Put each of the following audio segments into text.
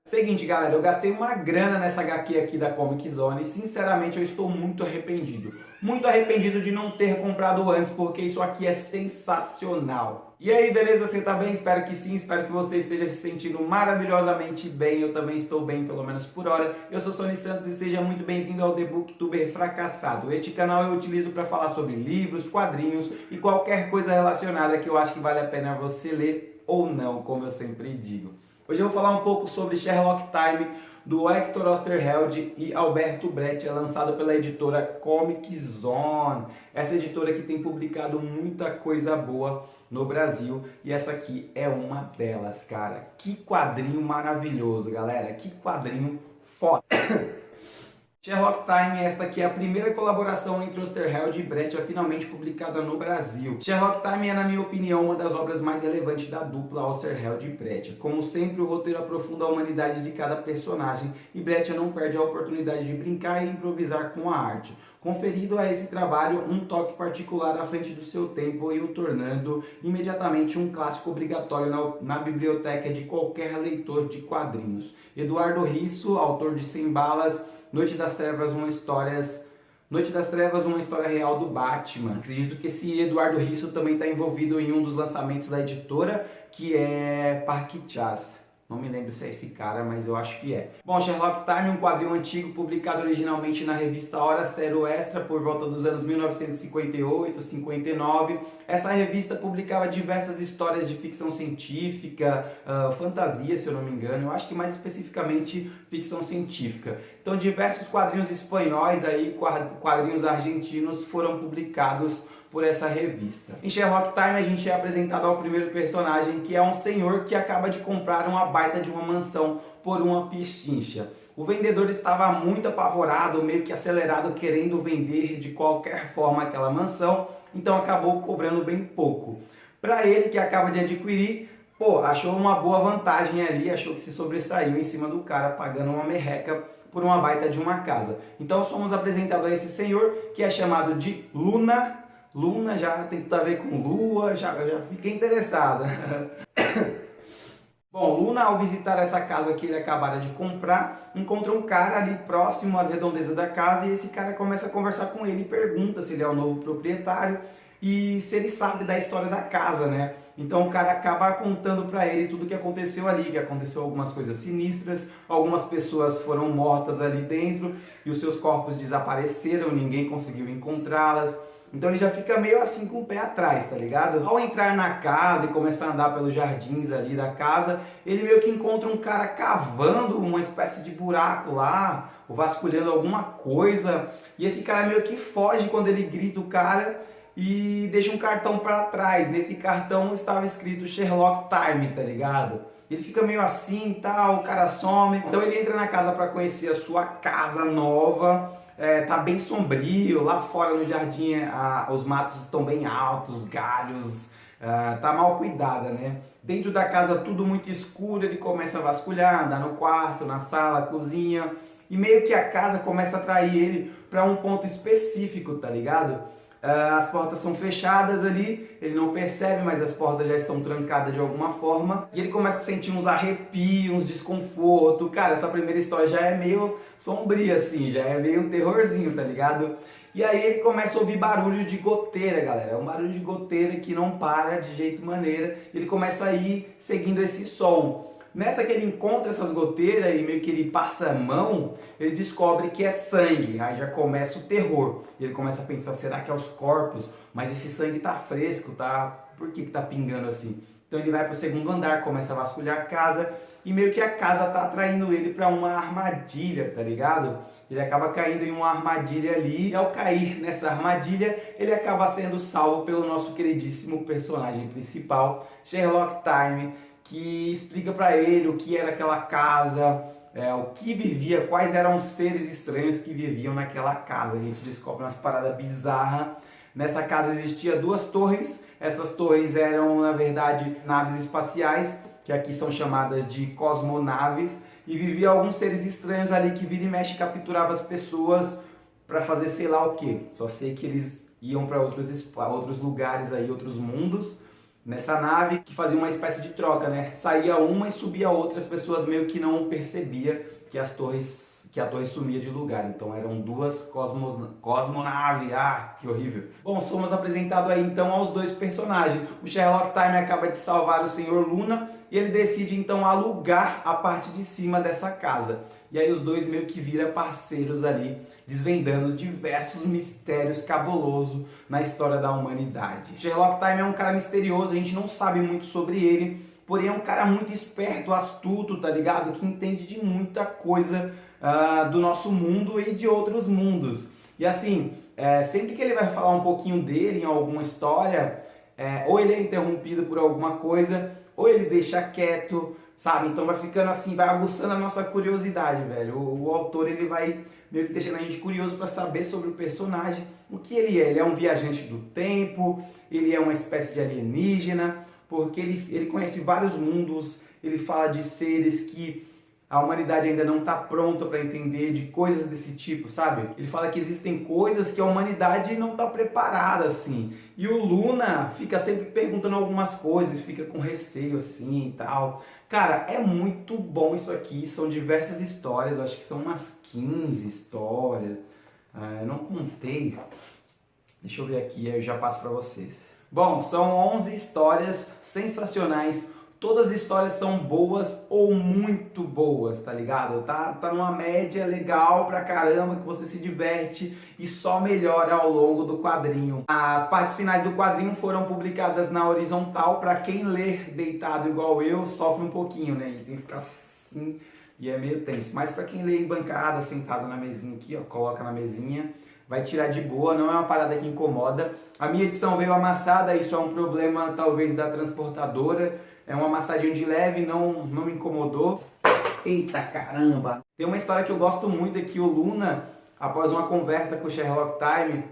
Seguinte, galera, eu gastei uma grana nessa HQ aqui da Comic Zone e sinceramente eu estou muito arrependido. Muito arrependido de não ter comprado antes, porque isso aqui é sensacional. E aí, beleza? Você tá bem? Espero que sim, espero que você esteja se sentindo maravilhosamente bem. Eu também estou bem, pelo menos por hora. Eu sou Sony Santos e seja muito bem-vindo ao The Booktuber Fracassado. Este canal eu utilizo para falar sobre livros, quadrinhos e qualquer coisa relacionada que eu acho que vale a pena você ler ou não, como eu sempre digo. Hoje eu vou falar um pouco sobre Sherlock Time, do Hector Oesterheld e Alberto Brecht, lançado pela editora Comic Zone. Essa editora que tem publicado muita coisa boa no Brasil e essa aqui é uma delas, cara. Que quadrinho maravilhoso, galera. Que quadrinho foda. Sherlock Time, esta aqui é a primeira colaboração entre Oesterheld e Brecht finalmente publicada no Brasil. Sherlock Time é, na minha opinião, uma das obras mais relevantes da dupla Oesterheld e Brecht. Como sempre, o roteiro aprofunda a humanidade de cada personagem e Brecht não perde a oportunidade de brincar e improvisar com a arte, conferindo a esse trabalho um toque particular à frente do seu tempo e o tornando imediatamente um clássico obrigatório na biblioteca de qualquer leitor de quadrinhos. Eduardo Risso, autor de 100 Balas, Noite das Trevas, uma história real do Batman. Acredito que esse Eduardo Risso também está envolvido em um dos lançamentos da editora, que é Parque Chas. Não me lembro se é esse cara, mas eu acho que é. Bom, Sherlock Time, um quadrinho antigo publicado originalmente na revista Hora Zero Extra por volta dos anos 1958, 59. Essa revista publicava diversas histórias de ficção científica, fantasia, se eu não me engano. Eu acho que mais especificamente ficção científica. Então, diversos quadrinhos espanhóis, quadrinhos argentinos foram publicados por essa revista. Em Sherlock Time a gente é apresentado ao primeiro personagem, que é um senhor que acaba de comprar uma baita de uma mansão por uma pichincha. O vendedor estava muito apavorado, meio que acelerado, querendo vender de qualquer forma aquela mansão, então acabou cobrando bem pouco. Para ele, que acaba de adquirir, achou uma boa vantagem ali, achou que se sobressaiu em cima do cara, pagando uma merreca por uma baita de uma casa. Então somos apresentados a esse senhor, que é chamado de Luna. Luna já tem tudo a ver com lua, já fiquei interessado. Bom, Luna, ao visitar essa casa que ele acabara de comprar, encontra um cara ali próximo às redondezas da casa e esse cara começa a conversar com ele e pergunta se ele é o novo proprietário e se ele sabe da história da casa, né? Então o cara acaba contando pra ele tudo o que aconteceu ali, que aconteceu algumas coisas sinistras, algumas pessoas foram mortas ali dentro e os seus corpos desapareceram, ninguém conseguiu encontrá-las. Então ele já fica meio assim com o pé atrás, tá ligado? Ao entrar na casa e começar a andar pelos jardins ali da casa, ele meio que encontra um cara cavando uma espécie de buraco lá, ou vasculhando alguma coisa, e esse cara meio que foge quando ele grita o cara e deixa um cartão para trás. Nesse cartão estava escrito Sherlock Time, tá ligado? Ele fica meio assim e tal, o cara some. Então ele entra na casa para conhecer a sua casa nova. Tá bem sombrio, lá fora no jardim os matos estão bem altos, galhos, tá mal cuidada, né? Dentro da casa tudo muito escuro, ele começa a vasculhar, andar no quarto, na sala, cozinha, e meio que a casa começa a atrair ele para um ponto específico, tá ligado? As portas são fechadas ali, ele não percebe, mas as portas já estão trancadas de alguma forma. E ele começa a sentir uns arrepios, uns desconforto. Cara, essa primeira história já é meio sombria assim, já é meio um terrorzinho, tá ligado? E aí ele começa a ouvir barulho de goteira, galera. É um barulho de goteira que não para de jeito maneira. Ele começa a ir seguindo esse som. Nessa que ele encontra essas goteiras e meio que ele passa a mão, ele descobre que é sangue. Aí já começa o terror. Ele começa a pensar, será que é os corpos? Mas esse sangue tá fresco, tá? Por que tá pingando assim? Então ele vai pro segundo andar, começa a vasculhar a casa e meio que a casa tá atraindo ele para uma armadilha, tá ligado? Ele acaba caindo em uma armadilha ali e ao cair nessa armadilha, ele acaba sendo salvo pelo nosso queridíssimo personagem principal, Sherlock Time, que explica para ele o que era aquela casa, o que vivia, quais eram os seres estranhos que viviam naquela casa. A gente descobre umas paradas bizarras. Nessa casa existia 2 torres, essas torres eram na verdade naves espaciais, que aqui são chamadas de cosmonaves, e vivia alguns seres estranhos ali que vira e mexe capturavam as pessoas para fazer sei lá o que. Só sei que eles iam para outros lugares aí, outros mundos, nessa nave que fazia uma espécie de troca, né? Saía uma e subia outra, as pessoas meio que não percebia que a torre sumia de lugar. Então eram duas cosmonaves. Ah, que horrível. Bom, somos apresentados aí então aos dois personagens. O Sherlock Time acaba de salvar o Senhor Luna e ele decide então alugar a parte de cima dessa casa. E aí os dois meio que viram parceiros ali, desvendando diversos mistérios cabulosos na história da humanidade. Sherlock Time é um cara misterioso, a gente não sabe muito sobre ele, porém é um cara muito esperto, astuto, tá ligado? Que entende de muita coisa do nosso mundo e de outros mundos. E assim, sempre que ele vai falar um pouquinho dele em alguma história, ou ele é interrompido por alguma coisa, ou ele deixa quieto, sabe? Então vai ficando assim, vai aguçando a nossa curiosidade, velho. O autor, ele vai meio que deixando a gente curioso para saber sobre o personagem, o que ele é. Ele é um viajante do tempo, ele é uma espécie de alienígena, porque ele conhece vários mundos, ele fala de seres que a humanidade ainda não está pronta para entender, de coisas desse tipo, sabe? Ele fala que existem coisas que a humanidade não está preparada, assim. E o Luna fica sempre perguntando algumas coisas, fica com receio, assim, e tal. Cara, é muito bom isso aqui, são diversas histórias, eu acho que são umas 15 histórias. Eu não contei, deixa eu ver aqui, aí eu já passo para vocês. Bom, são 11 histórias sensacionais. Todas as histórias são boas ou muito boas, tá ligado? Tá numa média legal pra caramba, que você se diverte e só melhora ao longo do quadrinho. As partes finais do quadrinho foram publicadas na horizontal. Pra quem ler deitado igual eu, sofre um pouquinho, né? Ele tem que ficar assim e é meio tenso. Mas pra quem lê em bancada, sentado na mesinha aqui, ó, coloca na mesinha, vai tirar de boa, não é uma parada que incomoda. A minha edição veio amassada, isso é um problema talvez da transportadora. É um amassadinho de leve, não me incomodou. Eita caramba! Tem uma história que eu gosto muito, é que o Luna, após uma conversa com o Sherlock Time,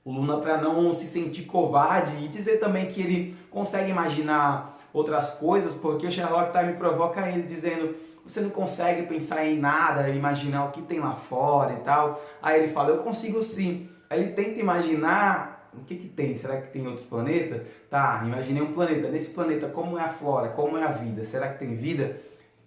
o Luna, para não se sentir covarde e dizer também que ele consegue imaginar outras coisas, porque o Sherlock Time provoca ele dizendo: você não consegue pensar em nada, imaginar o que tem lá fora e tal. Aí ele fala: eu consigo sim. Aí ele tenta imaginar o que tem. Será que tem outros planetas? Tá, imaginei um planeta. Nesse planeta, como é a flora? Como é a vida? Será que tem vida?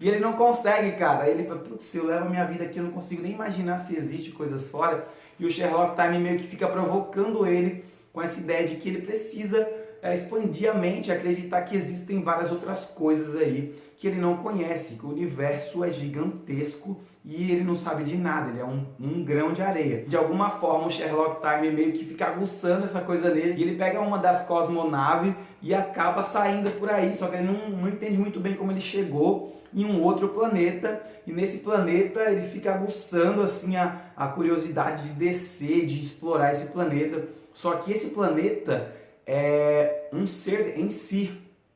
E ele não consegue, cara. Aí ele fala: putz, se eu levo a minha vida aqui, eu não consigo nem imaginar se existe coisas fora. E o Sherlock Time meio que fica provocando ele com essa ideia de que ele precisa expandir a mente, acreditar que existem várias outras coisas aí que ele não conhece, que o universo é gigantesco e ele não sabe de nada, ele é um grão de areia. De alguma forma o Sherlock Time meio que fica aguçando essa coisa nele, e ele pega uma das cosmonaves e acaba saindo por aí, só que ele não entende muito bem como ele chegou em um outro planeta, e nesse planeta ele fica aguçando assim a curiosidade de descer, de explorar esse planeta. Só que esse planeta é um ser em si,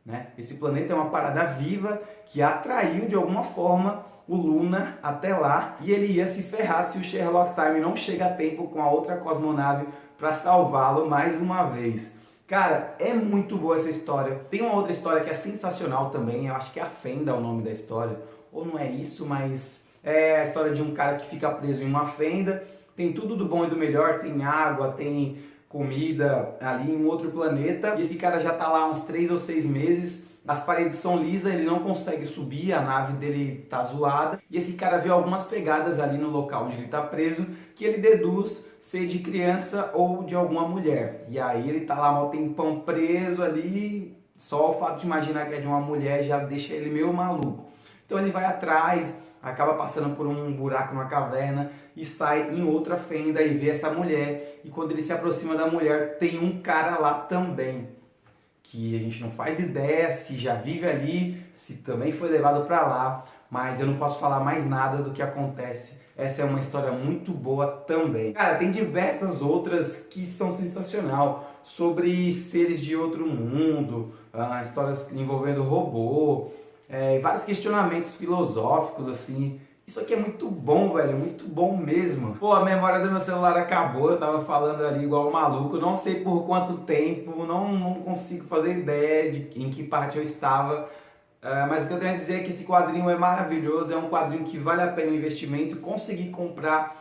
né? Esse planeta é uma parada viva que atraiu de alguma forma o Luna até lá, e ele ia se ferrar se o Sherlock Time não chega a tempo com a outra cosmonave para salvá-lo mais uma vez. Cara, é muito boa essa história. Tem uma outra história que é sensacional também, eu acho que é a Fenda é o nome da história, ou não é isso, mas é a história de um cara que fica preso em uma fenda. Tem tudo do bom e do melhor, tem água, tem comida ali em um outro planeta, e esse cara já tá lá há uns 3 ou 6 meses, as paredes são lisas, ele não consegue subir, a nave dele tá zoada, e esse cara vê algumas pegadas ali no local onde ele tá preso, que ele deduz ser de criança ou de alguma mulher. E aí ele tá lá um tempão preso ali, só o fato de imaginar que é de uma mulher já deixa ele meio maluco. Então ele vai atrás, acaba passando por um buraco numa caverna e sai em outra fenda e vê essa mulher. E quando ele se aproxima da mulher, tem um cara lá também, que a gente não faz ideia se já vive ali, se também foi levado para lá, mas eu não posso falar mais nada do que acontece. Essa é uma história muito boa também. Cara, tem diversas outras que são sensacional, sobre seres de outro mundo, histórias envolvendo robô, vários questionamentos filosóficos, assim. Isso aqui é muito bom, velho, muito bom mesmo. Pô, a memória do meu celular acabou, eu tava falando ali igual um maluco, não sei por quanto tempo, não consigo fazer ideia de em que parte eu estava. Mas o que eu tenho a dizer é que esse quadrinho é maravilhoso, é um quadrinho que vale a pena o investimento. Consegui comprar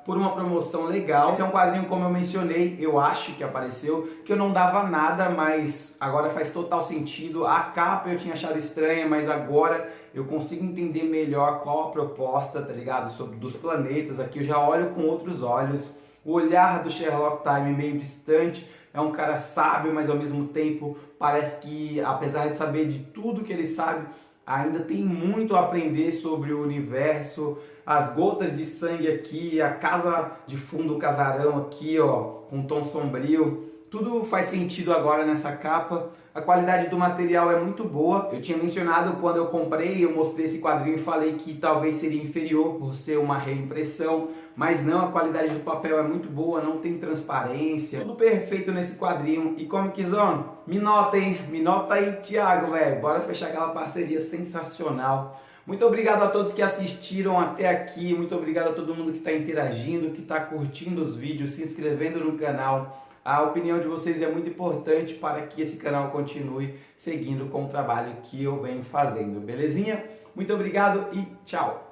por uma promoção legal. Esse é um quadrinho, como eu mencionei, eu acho que apareceu, que eu não dava nada, mas agora faz total sentido. A capa eu tinha achado estranha, mas agora eu consigo entender melhor qual a proposta, tá ligado? Sobre dos planetas, aqui eu já olho com outros olhos. O olhar do Sherlock Time meio distante, é um cara sábio, mas ao mesmo tempo parece que, apesar de saber de tudo que ele sabe, ainda tem muito a aprender sobre o universo. As gotas de sangue aqui, a casa de fundo, o casarão aqui, ó, com um tom sombrio. Tudo faz sentido agora nessa capa. A qualidade do material é muito boa. Eu tinha mencionado quando eu comprei, eu mostrei esse quadrinho e falei que talvez seria inferior por ser uma reimpressão, mas não, a qualidade do papel é muito boa, não tem transparência. Tudo perfeito nesse quadrinho. E Comic Zone, me nota, hein? Me nota aí, Thiago, velho. Bora fechar aquela parceria sensacional. Muito obrigado a todos que assistiram até aqui. Muito obrigado a todo mundo que está interagindo, que está curtindo os vídeos, se inscrevendo no canal. A opinião de vocês é muito importante para que esse canal continue seguindo com o trabalho que eu venho fazendo, belezinha? Muito obrigado e tchau!